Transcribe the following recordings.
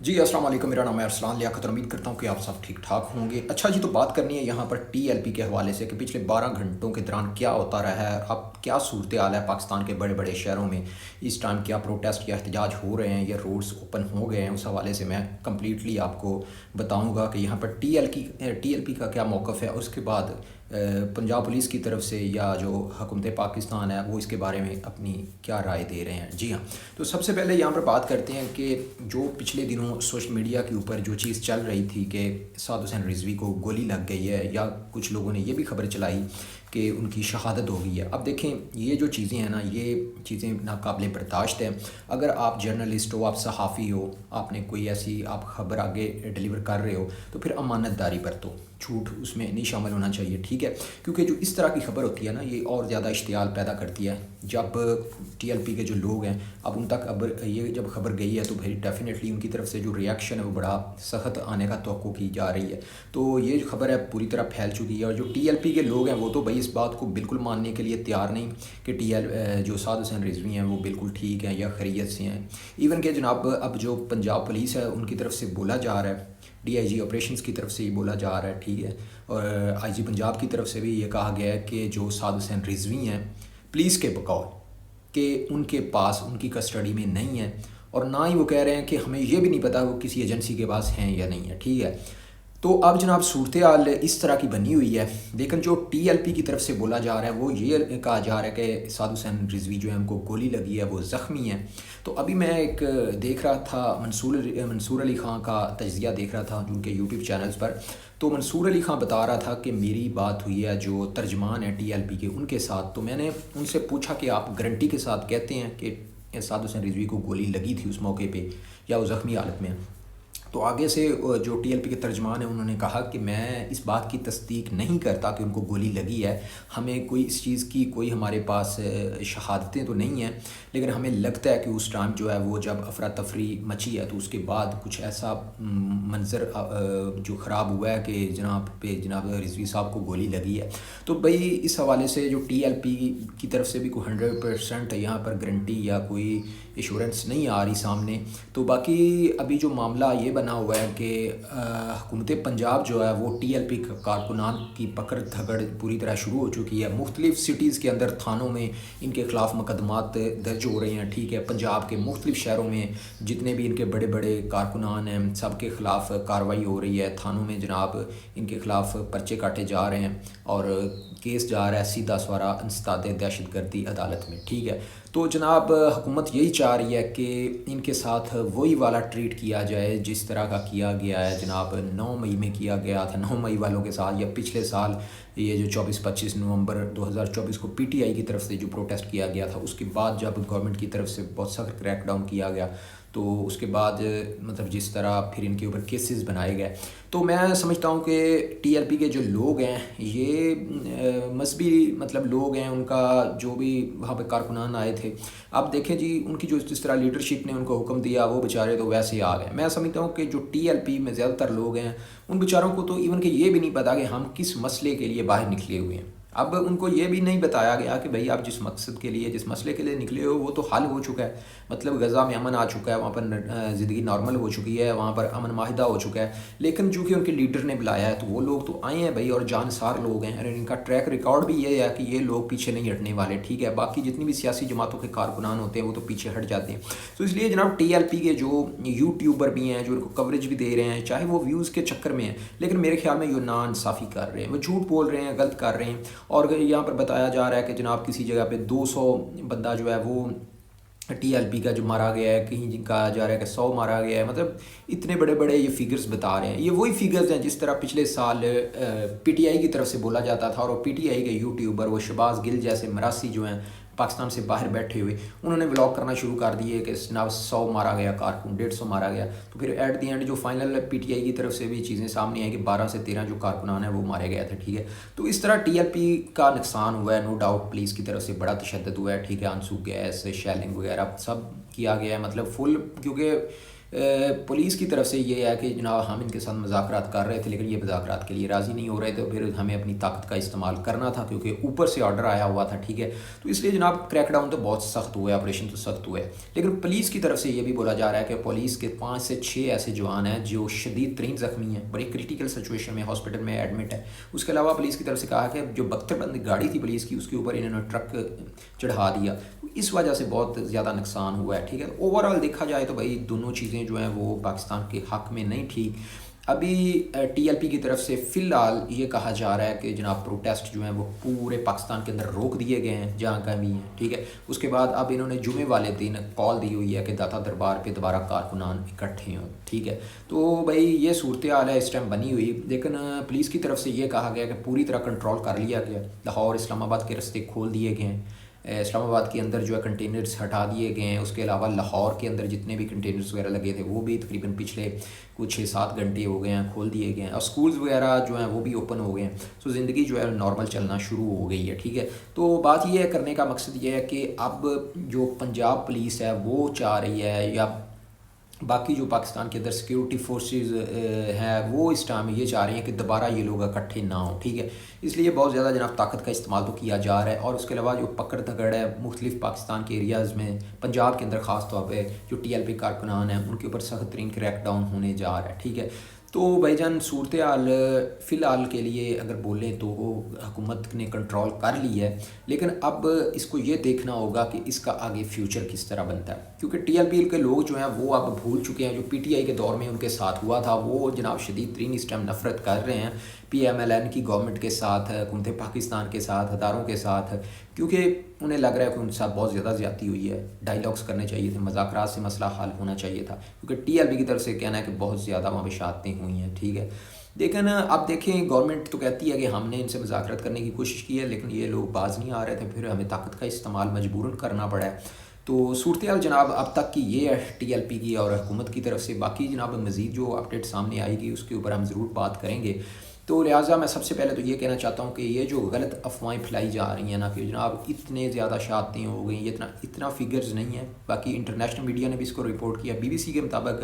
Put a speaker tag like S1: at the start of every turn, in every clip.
S1: جی السلام علیکم، میرا نام ہے ارسلان لیاقت، امید کرتا ہوں کہ آپ سب ٹھیک ٹھاک ہوں گے۔ اچھا جی، تو بات کرنی ہے یہاں پر ٹی ایل پی کے حوالے سے کہ پچھلے 12 گھنٹوں کے دوران کیا ہوتا رہا ہے، اب کیا صورتحال ہے پاکستان کے بڑے بڑے شہروں میں اس ٹائم، کیا پروٹیسٹ یا احتجاج ہو رہے ہیں یا روڈز اوپن ہو گئے ہیں۔ اس حوالے سے میں کمپلیٹلی آپ کو بتاؤں گا کہ یہاں پر ٹی ایل پی کا کیا موقف ہے، اور اس کے بعد پنجاب پولیس کی طرف سے یا جو حکومت پاکستان ہے وہ اس کے بارے میں اپنی کیا رائے دے رہے ہیں۔ جی ہاں، تو سب سے پہلے یہاں پر بات کرتے ہیں کہ جو پچھلے دنوں سوشل میڈیا کے اوپر جو چیز چل رہی تھی کہ سعد حسین رضوی کو گولی لگ گئی ہے، یا کچھ لوگوں نے یہ بھی خبر چلائی کہ ان کی شہادت ہو گئی ہے۔ اب دیکھیں، یہ جو چیزیں ہیں نا، یہ چیزیں ناقابل برداشت ہیں۔ اگر آپ جرنلسٹ ہو، آپ صحافی ہو، آپ نے کوئی ایسی آپ خبر آگے ڈیلیور کر رہے ہو تو پھر امانت داری برتو، جھوٹ اس میں نہیں شامل ہونا چاہیے، ٹھیک ہے؟ کیونکہ جو اس طرح کی خبر ہوتی ہے نا، یہ اور زیادہ اشتعال پیدا کرتی ہے۔ جب ٹی ایل پی کے جو لوگ ہیں، اب ان تک اب یہ جب خبر گئی ہے تو بھائی ڈیفینیٹلی ان کی طرف سے جو ریئیکشن ہے وہ بڑا سخت آنے کا توقع کی جا رہی ہے۔ تو یہ جو خبر ہے پوری طرح پھیل چکی ہے، اور جو ٹی ایل پی کے لوگ ہیں وہ تو بھائی اس بات کو بالکل ماننے کے لیے تیار نہیں کہ جو سعد حسین رضوی ہیں وہ بالکل ٹھیک ہیں یا خیریت سے ہیں۔ ایون کہ جناب اب جو پنجاب پولیس ہے ان کی طرف سے بولا جا رہا ہے، ڈی آئی جی آپریشنز کی طرف سے یہ بولا جا رہا ہے، ٹھیک ہے، اور آئی جی پنجاب کی طرف سے بھی یہ کہا گیا ہے کہ جو سعد حسین رضوی ہیں پولیس کے بقول کہ ان کے پاس ان کی کسٹڈی میں نہیں ہے، اور نہ ہی وہ کہہ رہے ہیں کہ ہمیں یہ بھی نہیں پتہ وہ کسی ایجنسی کے پاس ہیں یا نہیں ہے، ٹھیک ہے۔ تو اب جناب صورتحال اس طرح کی بنی ہوئی ہے، لیکن جو ٹی ایل پی کی طرف سے بولا جا رہا ہے وہ یہ کہا جا رہا ہے کہ سعد حسین رضوی جو ہے ان کو گولی لگی ہے، وہ زخمی ہیں۔ تو ابھی میں ایک دیکھ رہا تھا منصور علی خان کا تجزیہ دیکھ رہا تھا ان کے یوٹیوب چینلز پر، تو منصور علی خان بتا رہا تھا کہ میری بات ہوئی ہے جو ترجمان ہے ٹی ایل پی کے ان کے ساتھ، تو میں نے ان سے پوچھا کہ آپ گارنٹی کے ساتھ کہتے ہیں کہ سعد حسین رضوی کو گولی لگی تھی اس موقع پہ یا وہ زخمی حالت میں؟ تو آگے سے جو ٹی ایل پی کے ترجمان ہیں انہوں نے کہا کہ میں اس بات کی تصدیق نہیں کرتا کہ ان کو گولی لگی ہے، ہمیں کوئی اس چیز کی کوئی ہمارے پاس شہادتیں تو نہیں ہیں، لیکن ہمیں لگتا ہے کہ اس ٹائم جو ہے وہ جب افراتفری مچی ہے تو اس کے بعد کچھ ایسا منظر جو خراب ہوا ہے کہ جناب رضوی صاحب کو گولی لگی ہے۔ تو بھائی اس حوالے سے جو ٹی ایل پی کی طرف سے بھی کوئی 100% یہاں پر گارنٹی یا کوئی ایشورنس نہیں آ رہی سامنے۔ تو باقی ابھی جو معاملہ یہ بنا ہوا ہے کہ حکومت پنجاب جو ہے وہ ٹی ایل پی کارکنان کی پکڑ دھکڑ پوری طرح شروع ہو چکی ہے۔ مختلف سٹیز کے اندر تھانوں میں ان کے خلاف مقدمات درج ہو رہے ہیں، ٹھیک ہے، پنجاب کے مختلف شہروں میں جتنے بھی ان کے بڑے بڑے کارکنان ہیں سب کے خلاف کارروائی ہو رہی ہے، تھانوں میں جناب ان کے خلاف پرچے کاٹے جا رہے ہیں، اور کیس جا رہا ہے سیدھا سوارا انسداد دہشت گردی عدالت میں، ٹھیک ہے۔ تو جناب حکومت یہی چاہ رہی ہے کہ ان کے ساتھ وہی والا ٹریٹ کیا جائے جس طرح کا کیا گیا ہے جناب 9 مئی میں کیا گیا تھا، 9 مئی والوں کے ساتھ، یا پچھلے سال یہ جو 24-25 نومبر 2024 کو پی ٹی آئی کی طرف سے جو پروٹیسٹ کیا گیا تھا، اس کے بعد جب گورنمنٹ کی طرف سے بہت سخت کریک ڈاؤن کیا گیا تو اس کے بعد مطلب جس طرح پھر ان کے اوپر کیسز بنائے گئے، تو میں سمجھتا ہوں کہ ٹی ایل پی کے جو لوگ ہیں یہ مذہبی مطلب لوگ ہیں، ان کا جو بھی وہاں پہ کارکنان آئے تھے، اب دیکھیں جی ان کی جو جس طرح لیڈرشپ نے ان کو حکم دیا وہ بیچارے تو ویسے ہی آ گئے۔ میں سمجھتا ہوں کہ جو ٹی ایل پی میں زیادہ تر لوگ ہیں ان بیچاروں کو تو ایون کہ یہ بھی نہیں پتا کہ ہم کس مسئلے کے لیے باہر نکلے ہوئے ہیں۔ اب ان کو یہ بھی نہیں بتایا گیا کہ بھائی آپ جس مقصد کے لیے جس مسئلے کے لیے نکلے ہو وہ تو حل ہو چکا ہے، مطلب غزہ میں امن آ چکا ہے، وہاں پر زندگی نارمل ہو چکی ہے، وہاں پر امن معاہدہ ہو چکا ہے، لیکن چونکہ ان کے لیڈر نے بلایا ہے تو وہ لوگ تو آئے ہیں بھائی، اور جانسار لوگ ہیں، اور ان کا ٹریک ریکارڈ بھی یہ ہے کہ یہ لوگ پیچھے نہیں ہٹنے والے، ٹھیک ہے۔ باقی جتنی بھی سیاسی جماعتوں کے کارکنان ہوتے ہیں وہ تو پیچھے ہٹ جاتے ہیں۔ تو اس لیے جناب ٹی ایل پی کے جو یوٹیوبر بھی ہیں جو ان کو کوریج بھی دے رہے ہیں، چاہے وہ ویوز کے چکر میں ہیں، لیکن میرے خیال میں یہ ناانصافی کر رہے ہیں، وہ جھوٹ بول رہے ہیں، غلط کر رہے ہیں، اور یہاں پر بتایا جا رہا ہے کہ جناب کسی جگہ پہ 200 بندہ جو ہے وہ ٹی ایل پی کا جو مارا گیا ہے، کہیں کہا جا رہا ہے کہ 100 مارا گیا ہے، مطلب اتنے بڑے بڑے یہ فگرز بتا رہے ہیں۔ یہ وہی فگرز ہیں جس طرح پچھلے سال پی ٹی آئی کی طرف سے بولا جاتا تھا، اور پی ٹی آئی کے یوٹیوبر وہ شہباز گل جیسے مراسی جو ہیں پاکستان سے باہر بیٹھے ہوئے، انہوں نے ولاگ کرنا شروع کر دیے کہ جناب 100 مارا گیا کارکن، 150 مارا گیا، تو پھر ایٹ دی اینڈ جو فائنل پی ٹی آئی کی طرف سے بھی چیزیں سامنے آئیں کہ 12 سے 13 جو کارکنان ہیں وہ مارے گئے تھے، ٹھیک ہے۔ تو اس طرح ٹی ایل پی کا نقصان ہوا ہے، نو ڈاؤٹ پولیس کی طرف سے بڑا تشدد ہوا ہے، ٹھیک ہے، آنسو گیس شیلنگ وغیرہ سب کیا گیا ہے، مطلب فل، کیونکہ پولیس کی طرف سے یہ ہے کہ جناب ہم ان کے ساتھ مذاکرات کر رہے تھے لیکن یہ مذاکرات کے لیے راضی نہیں ہو رہے تھے، پھر ہمیں اپنی طاقت کا استعمال کرنا تھا کیونکہ اوپر سے آرڈر آیا ہوا تھا، ٹھیک ہے. تو اس لیے جناب کریک ڈاؤن تو بہت سخت ہوا ہے، آپریشن تو سخت ہوا ہے. لیکن پولیس کی طرف سے یہ بھی بولا جا رہا ہے کہ پولیس کے 5 سے 6 ایسے جوان ہیں جو شدید ترین زخمی ہیں، بڑی کرٹیکل سچویشن میں ہاسپٹل میں ایڈمٹ ہے. اس کے علاوہ پولیس کی طرف سے کہا کہ جو 72 بند گاڑی تھی پولیس کی، اس کے اوپر انہوں نے ٹرک چڑھا دیا، اس وجہ سے بہت زیادہ نقصان ہوا ہے، ٹھیک ہے. اوور آل دیکھا جائے تو بھائی دونوں چیزیں جو ہیں وہ پاکستان کے حق میں نہیں ٹھیک. ابھی ٹی ایل پی کی طرف سے فی الحال یہ کہا جا رہا ہے کہ جناب پروٹیسٹ جو ہیں وہ پورے پاکستان کے اندر روک دیے گئے ہیں جہاں کہیں بھی ہیں، ٹھیک ہے. اس کے بعد اب انہوں نے جمعے والے دن کال دی ہوئی ہے کہ داتا دربار پہ دوبارہ کارکنان اکٹھے ہوں، ٹھیک ہے. تو بھائی یہ صورتحال ہے اس ٹائم بنی ہوئی، لیکن پولیس کی طرف سے یہ کہا گیا کہ پوری طرح کنٹرول کر لیا گیا. لاہور اسلام آباد کے رستے کھول دیے گئے ہیں، اسلام آباد کے اندر جو ہے کنٹینرز ہٹا دیے گئے ہیں. اس کے علاوہ لاہور کے اندر جتنے بھی کنٹینرز وغیرہ لگے تھے وہ بھی تقریباً پچھلے کچھ 6-7 گھنٹے ہو گئے ہیں کھول دیے گئے ہیں، اور اسکولز وغیرہ جو ہیں وہ بھی اوپن ہو گئے ہیں. سو زندگی جو ہے نارمل چلنا شروع ہو گئی ہے، ٹھیک ہے. تو بات یہ ہے، کرنے کا مقصد یہ ہے کہ اب جو پنجاب پولیس ہے وہ چاہ رہی ہے، یا باقی جو پاکستان کے اندر سیکیورٹی فورسز ہیں وہ اس ٹائم یہ چاہ رہے ہیں کہ دوبارہ یہ لوگ اکٹھے نہ ہوں، ٹھیک ہے. اس لیے بہت زیادہ جناب طاقت کا استعمال تو کیا جا رہا ہے. اور اس کے علاوہ جو پکڑ دھکڑ ہے مختلف پاکستان کے ایریاز میں، پنجاب کے اندر خاص طور پہ جو ٹی ایل پی کارکنان ہیں ان کے اوپر سخت ترین کریک ڈاؤن ہونے جا رہا ہے، ٹھیک ہے. تو بھائی جان صورتحال فی الحال کے لیے اگر بولیں تو وہ حکومت نے کنٹرول کر لی ہے، لیکن اب اس کو یہ دیکھنا ہوگا کہ اس کا آگے فیوچر کس طرح بنتا ہے. کیونکہ ٹی ایل پی کے لوگ جو ہیں وہ اب بھول چکے ہیں جو پی ٹی آئی کے دور میں ان کے ساتھ ہوا تھا. وہ جناب شدید ترین اس ٹائم نفرت کر رہے ہیں پی ایم ایل این کی گورنمنٹ کے ساتھ، حکومت پاکستان کے ساتھ، اداروں کے ساتھ، کیونکہ انہیں لگ رہا ہے کہ ان کے ساتھ بہت زیادہ زیادتی ہوئی ہے. ڈائیلاگس کرنے چاہیے تھے، مذاکرات سے مسئلہ حل ہونا چاہیے تھا، کیونکہ ٹی ایل پی کی طرف سے کہنا ہے کہ بہت زیادہ وہاں پہ شہادتیں ہوئی ہیں، ٹھیک ہے. لیکن اب دیکھیں گورنمنٹ تو کہتی ہے کہ ہم نے ان سے مذاکرات کرنے کی کوشش کی ہے لیکن یہ لوگ باز نہیں آ رہے تھے، پھر ہمیں طاقت کا استعمال مجبوراً کرنا پڑا ہے. تو صورتحال جناب اب تک کی یہ ہے ٹی ایل پی کی اور حکومت کی طرف سے. باقی جناب مزید جو اپڈیٹ سامنے آئے گی اس کے اوپر ہم ضرور بات کریں گے. تو لہٰذا میں سب سے پہلے تو یہ کہنا چاہتا ہوں کہ یہ جو غلط افواہیں پھیلائی جا رہی ہیں نا کہ جناب اتنے زیادہ شہادتیں ہو گئیں، یہ اتنا فگرز نہیں ہے. باقی انٹرنیشنل میڈیا نے بھی اس کو رپورٹ کیا، بی بی سی کے مطابق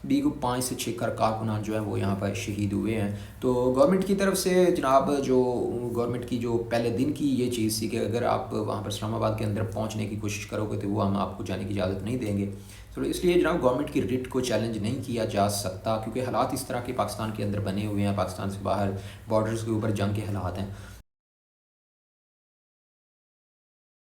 S1: بھی کو 5 سے 6 کارکنان جو ہیں وہ یہاں پر شہید ہوئے ہیں. تو گورنمنٹ کی طرف سے جناب جو گورنمنٹ کی جو پہلے دن کی یہ چیز تھی کہ اگر آپ وہاں پر اسلام آباد کے اندر پہنچنے کی کوشش کرو گے تو وہ ہم آپ کو جانے کی اجازت نہیں دیں گے. تو اس لیے جناب گورنمنٹ کی ریٹ کو چیلنج نہیں کیا جا سکتا، کیونکہ حالات اس طرح کے پاکستان کے اندر بنے ہوئے ہیں، پاکستان سے باہر بارڈرز کے اوپر جنگ کے حالات ہیں.